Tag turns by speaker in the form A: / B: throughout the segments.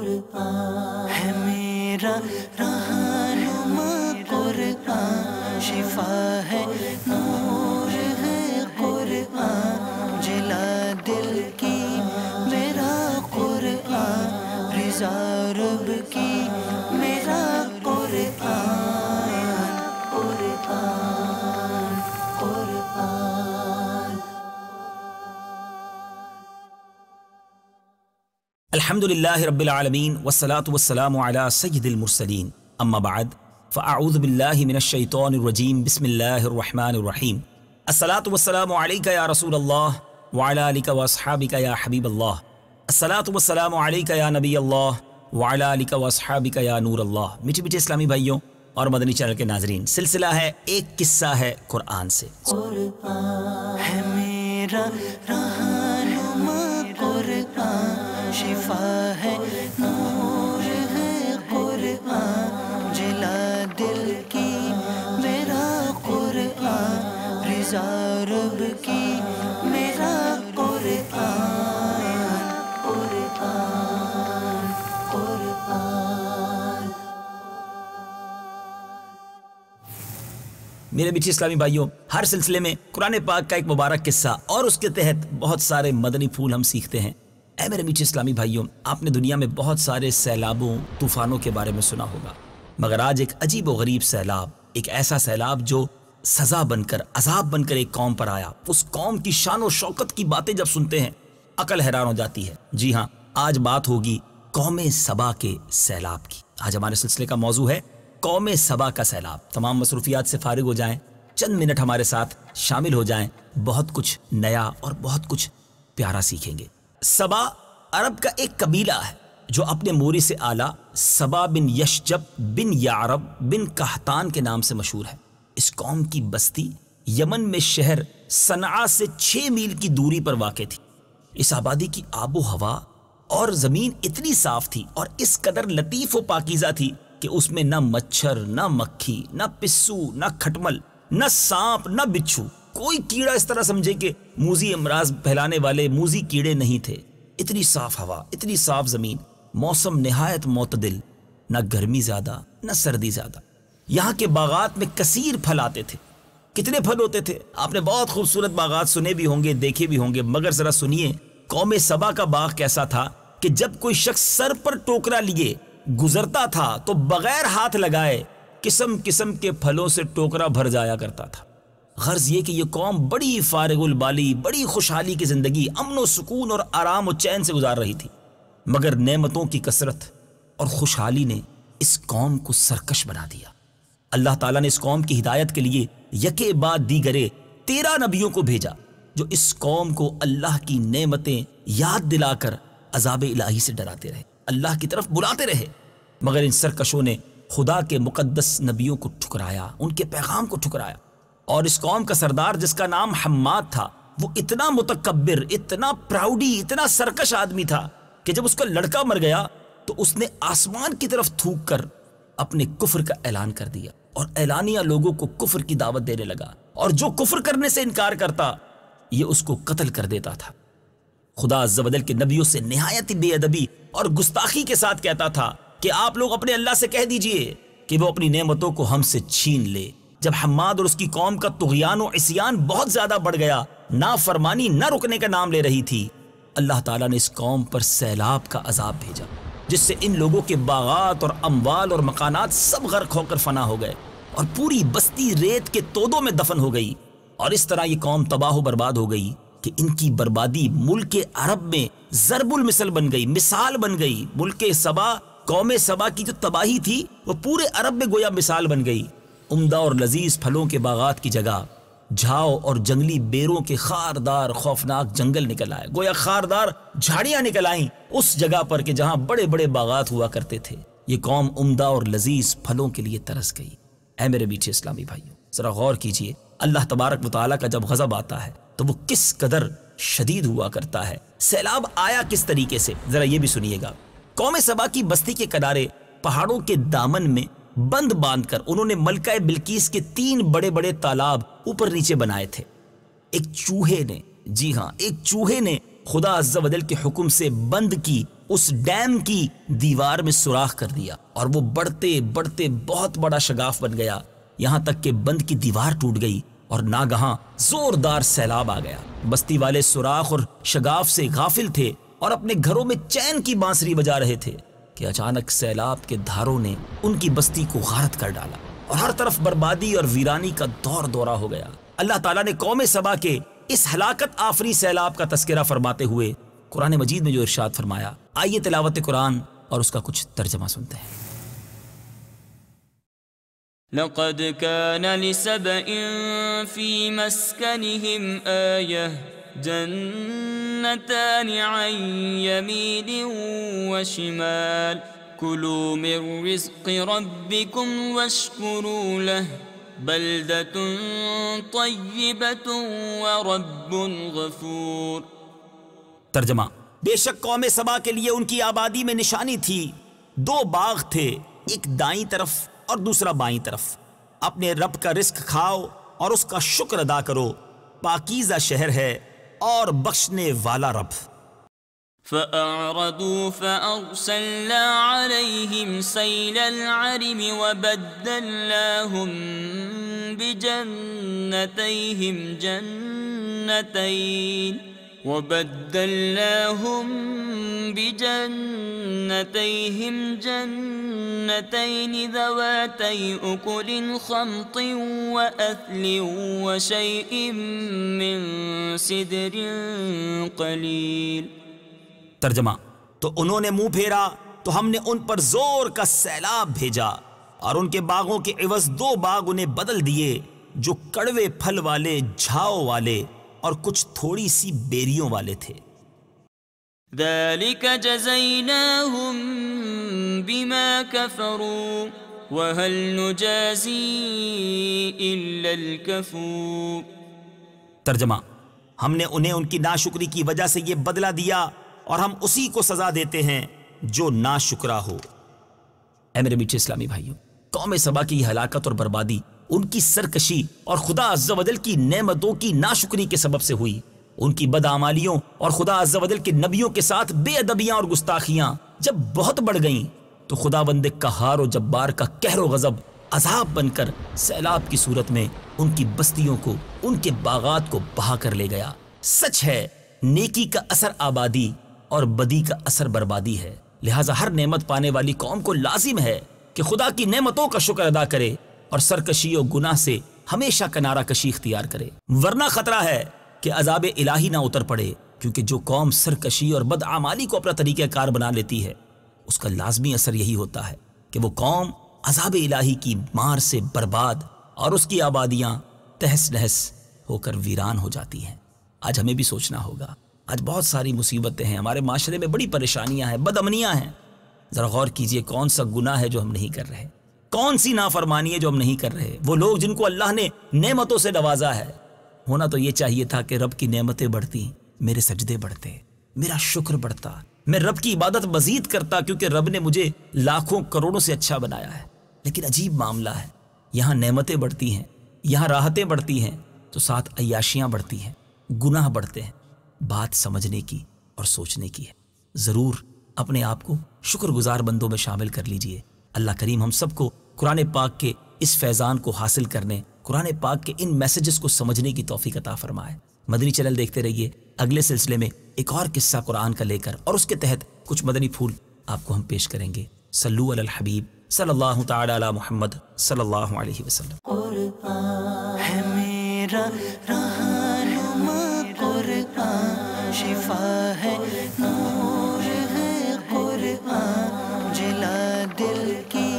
A: قرآن ہے میرا رہنما قرآن، شفا ہے نور ہے قرآن، جلا دل کی میرا قرآن، رضا رب کی میرا قرآن، قرآن قرآن۔
B: الحمدللہ رب العالمین والصلاة والسلام علی سید المرسلین، اما بعد فاعوذ باللہ من الشیطان الرجیم، بسم اللہ الرحمن الرحیم۔ الصلاة والسلام علیک یا رسول اللہ وعلی آلک واصحابک یا حبیب اللہ، الصلاة والسلام علیک یا نبی اللہ وعلی آلک واصحابک یا نور اللہ۔ میٹھے میٹھے اسلامی بھائیوں اور مدنی چینل کے ناظرین، سلسلہ ہے ایک قصہ ہے قرآن سے۔
A: قرآن ہے میرا رہنما قرآن، شفا ہے نور ہے قرآن، جلا دل کی میرا قرآن، رضا رب کی میرا قرآن، قرآن قرآن۔
B: میرے میٹھے اسلامی بھائیوں، ہر سلسلے میں قرآن پاک کا ایک مبارک قصہ اور اس کے تحت بہت سارے مدنی پھول ہم سیکھتے ہیں۔ اے میرے میٹھے اسلامی بھائیوں، آپ نے دنیا میں بہت سارے سیلابوں، طوفانوں کے بارے میں سنا ہوگا، مگر آج ایک عجیب و غریب سیلاب، ایک ایسا سیلاب جو سزا بن کر، عذاب بن کر ایک قوم پر آیا۔ اس قوم کی شان و شوکت کی باتیں جب سنتے ہیں عقل حیران ہو جاتی ہے۔ جی ہاں، آج بات ہوگی قوم سبا کے سیلاب کی۔ آج ہمارے سلسلے کا موضوع ہے قوم سبا کا سیلاب۔ تمام مصروفیات سے فارغ ہو جائیں، چند منٹ ہمارے ساتھ شامل ہو جائیں، بہت کچھ نیا اور بہت کچھ پیارا سیکھیں گے۔ سبا عرب کا ایک قبیلہ ہے جو اپنے مورث سے اعلیٰ سبا بن یشجب بن یعرب بن قحطان کے نام سے مشہور ہے۔ اس قوم کی بستی یمن میں شہر صنعاء سے 6 میل کی دوری پر واقع تھی۔ اس آبادی کی آب و ہوا اور زمین اتنی صاف تھی اور اس قدر لطیف و پاکیزہ تھی کہ اس میں نہ مچھر، نہ مکھی، نہ پسو، نہ کھٹمل، نہ سانپ، نہ بچھو، کوئی کیڑا اس طرح سمجھے کہ موذی امراض پھیلانے والے موذی کیڑے نہیں تھے۔ اتنی صاف ہوا، اتنی صاف زمین، موسم نہایت معتدل، نہ گرمی زیادہ نہ سردی زیادہ۔ یہاں کے باغات میں کثیر پھل آتے تھے۔ کتنے پھل ہوتے تھے؟ آپ نے بہت خوبصورت باغات سنے بھی ہوں گے، دیکھے بھی ہوں گے، مگر ذرا سنیے قوم سبا کا باغ کیسا تھا کہ جب کوئی شخص سر پر ٹوکرا لیے گزرتا تھا تو بغیر ہاتھ لگائے قسم قسم کے پھلوں سے ٹوکرا بھر جایا کرتا تھا۔ غرض یہ کہ یہ قوم بڑی فارغ البالی، بڑی خوشحالی کی زندگی، امن و سکون اور آرام و چین سے گزار رہی تھی، مگر نعمتوں کی کثرت اور خوشحالی نے اس قوم کو سرکش بنا دیا۔ اللہ تعالیٰ نے اس قوم کی ہدایت کے لیے یکے بعد دیگرے 13 نبیوں کو بھیجا جو اس قوم کو اللہ کی نعمتیں یاد دلا کر عذاب الہی سے ڈراتے رہے، اللہ کی طرف بلاتے رہے، مگر ان سرکشوں نے خدا کے مقدس نبیوں کو ٹھکرایا، ان کے پیغام کو ٹھکرایا۔ اور اس قوم کا سردار جس کا نام حماد تھا، وہ اتنا متکبر، اتنا پراؤڈی، اتنا سرکش آدمی تھا کہ جب اس کا لڑکا مر گیا تو اس نے آسمان کی طرف تھوک کر اپنے کفر کا اعلان کر دیا اور اعلانیہ لوگوں کو کفر کی دعوت دینے لگا، اور جو کفر کرنے سے انکار کرتا یہ اس کو قتل کر دیتا تھا۔ خدا عز و جل کے نبیوں سے نہایت بے ادبی اور گستاخی کے ساتھ کہتا تھا کہ آپ لوگ اپنے اللہ سے کہہ دیجئے کہ وہ اپنی نعمتوں کو ہم سے چھین لے۔ جب حماد اور اس کی قوم کا طغیان و عصیان بہت زیادہ بڑھ گیا، نافرمانی نہ رکنے کا نام لے رہی تھی، اللہ تعالیٰ نے اس قوم پر سیلاب کا عذاب بھیجا، جس سے ان لوگوں کے باغات اور اموال اور مکانات سب غرق ہو کر فنا ہو گئے اور پوری بستی ریت کے تودوں میں دفن ہو گئی۔ اور اس طرح یہ قوم تباہ و برباد ہو گئی کہ ان کی بربادی ملک عرب میں ضرب المثل بن گئی، مثال بن گئی۔ ملک سبا، قوم سبا کی جو تباہی تھی وہ پورے عرب میں گویا مثال بن گئی۔ عمدہ اور لذیذ پھلوں کے باغات کی جگہ جھاؤ اور جنگلی بیروں کے خاردار خوفناک جنگل نکل آئے، گویا خاردار جھاڑیاں نکل آئیں اس جگہ پر کہ جہاں بڑے بڑے باغات ہوا کرتے تھے۔ یہ قوم عمدہ اور لذیذ پھلوں کے لیے ترس گئی۔ اے میرے میٹھے اسلامی بھائیوں، ذرا غور کیجئے، اللہ تبارک و تعالیٰ کا جب غضب آتا ہے تو وہ کس قدر شدید ہوا کرتا ہے۔ سیلاب آیا کس طریقے سے، ذرا یہ بھی سنیے گا۔ قوم سبا کی بستی کے کنارے پہاڑوں کے دامن میں بند باندھ کر انہوں نے ملکہ بلقیس کے 3 بڑے بڑے تالاب اوپر نیچے بنائے تھے۔ ایک چوہے نے، جی ہاں، ایک چوہے نے خدا عز و جل کے حکم سے بند کی اس ڈیم کی دیوار میں سوراخ کر دیا، اور وہ بڑھتے بڑھتے بہت بڑا شگاف بن گیا، یہاں تک کہ بند کی دیوار ٹوٹ گئی اور ناگہاں زوردار سیلاب آ گیا۔ بستی والے سوراخ اور شگاف سے غافل تھے اور اپنے گھروں میں چین کی بانسری بجا رہے تھے کہ اچانک سیلاب کے دھاروں نے ان کی بستی کو غارت کر ڈالا اور ہر طرف بربادی اور ویرانی کا دور دورہ ہو گیا۔ اللہ تعالیٰ نے قوم سبا کے اس ہلاکت آفری سیلاب کا تذکرہ فرماتے ہوئے قرآن مجید میں جو ارشاد فرمایا، آئیے تلاوت قرآن اور اس کا کچھ ترجمہ سنتے ہیں۔
C: لقد كان لسبإ في مسكنهم آية جنتان عن يمين وشمال كلوا من رزق ربكم واشكروا له بلدة طيبة ورب غفور۔
B: ترجمہ، بے شک قوم سبا کے لیے ان کی آبادی میں نشانی تھی، دو باغ تھے، ایک دائیں طرف اور دوسرا بائیں طرف۔ اپنے رب کا رزق کھاؤ اور اس کا شکر ادا کرو، پاکیزہ شہر ہے اور بخشنے والا رب۔
C: فأعرضوا فأرسلنا عليهم سيل العرم وبدلناهم جنتين ذواتي أكل خمط وأثل وشيء من سدر قليل۔
B: ترجمہ، تو انہوں نے منہ پھیرا تو ہم نے ان پر زور کا سیلاب بھیجا اور ان کے باغوں کے عوض دو باغ انہیں بدل دیے جو کڑوے پھل والے، جھاؤ والے اور کچھ تھوڑی سی بیریوں والے تھے۔
C: ذلك جزيناهم بما كفروا وهل نجازي إلا الكفور۔
B: ترجمہ، ہم نے انہیں ان کی ناشکری کی وجہ سے یہ بدلہ دیا اور ہم اسی کو سزا دیتے ہیں جو ناشکرا ہو۔ اے میرے میٹھے اسلامی بھائیوں، قوم سبا کی یہ ہلاکت اور بربادی ان کی سرکشی اور خدا عز و جل کی نعمتوں کی ناشکری کے سبب سے ہوئی۔ ان کی بدعمالیوں اور خدا عز و جل کے نبیوں کے ساتھ بے ادبیاں اور گستاخیاں جب بہت بڑھ گئیں تو خدا بند قہار و جبار کا قہر و غضب عذاب بن کر سیلاب کی صورت میں ان کی بستیوں کو، ان کے باغات کو بہا کر لے گیا۔ سچ ہے، نیکی کا اثر آبادی اور بدی کا اثر بربادی ہے، لہٰذا ہر نعمت پانے والی قوم کو لازم ہے کہ خدا کی نعمتوں کا شکر ادا کرے اور سرکشی و گناہ سے ہمیشہ کنارہ کشی اختیار کرے، ورنہ خطرہ ہے کہ عذاب الہی نہ اتر پڑے، کیونکہ جو قوم سرکشی اور بدعمالی کو اپنا طریقہ کار بنا لیتی ہے اس کا لازمی اثر یہی ہوتا ہے کہ وہ قوم عذاب الہی کی مار سے برباد اور اس کی آبادیاں تہس نہس ہو کر ویران ہو جاتی ہیں۔ آج ہمیں بھی سوچنا ہوگا، آج بہت ساری مصیبتیں ہیں، ہمارے معاشرے میں بڑی پریشانیاں ہیں، بد امنیاں ہیں۔ ذرا غور کیجئے کون سا گناہ ہے جو ہم نہیں کر رہے، کون سی نافرمانی ہے جو ہم نہیں کر رہے۔ وہ لوگ جن کو اللہ نے نعمتوں سے نوازا ہے، ہونا تو یہ چاہیے تھا کہ رب کی نعمتیں بڑھتی، میرے سجدے بڑھتے، میرا شکر بڑھتا، میں رب کی عبادت مزید کرتا، کیونکہ رب نے مجھے لاکھوں کروڑوں سے اچھا بنایا ہے۔ لیکن عجیب معاملہ ہے، یہاں نعمتیں بڑھتی ہیں، یہاں راحتیں بڑھتی ہیں تو ساتھ عیاشیاں بڑھتی ہیں، گناہ بڑھتے ہیں۔ بات سمجھنے کی اور سوچنے کی ہے، ضرور اپنے آپ کو شکر گزار بندوں میں شامل کر لیجئے۔ اللہ کریم ہم سب کو قرآن پاک کے اس فیضان کو حاصل کرنے، قرآن پاک کے ان میسیجز کو سمجھنے کی توفیق عطا فرمائے۔ مدنی چینل دیکھتے رہیے، اگلے سلسلے میں ایک اور قصہ قرآن کا لے کر اور اس کے تحت کچھ مدنی پھول آپ کو ہم پیش کریں گے۔ صلو علی الحبیب صلی اللہ تعالی علی محمد صلی اللہ علیہ وسلم۔
A: قرآن ہے میرا رہنما، قرآن شفا ہے، نور ہے قرآن، جلا دل کی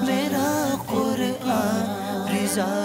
A: میرا قرآن، رضا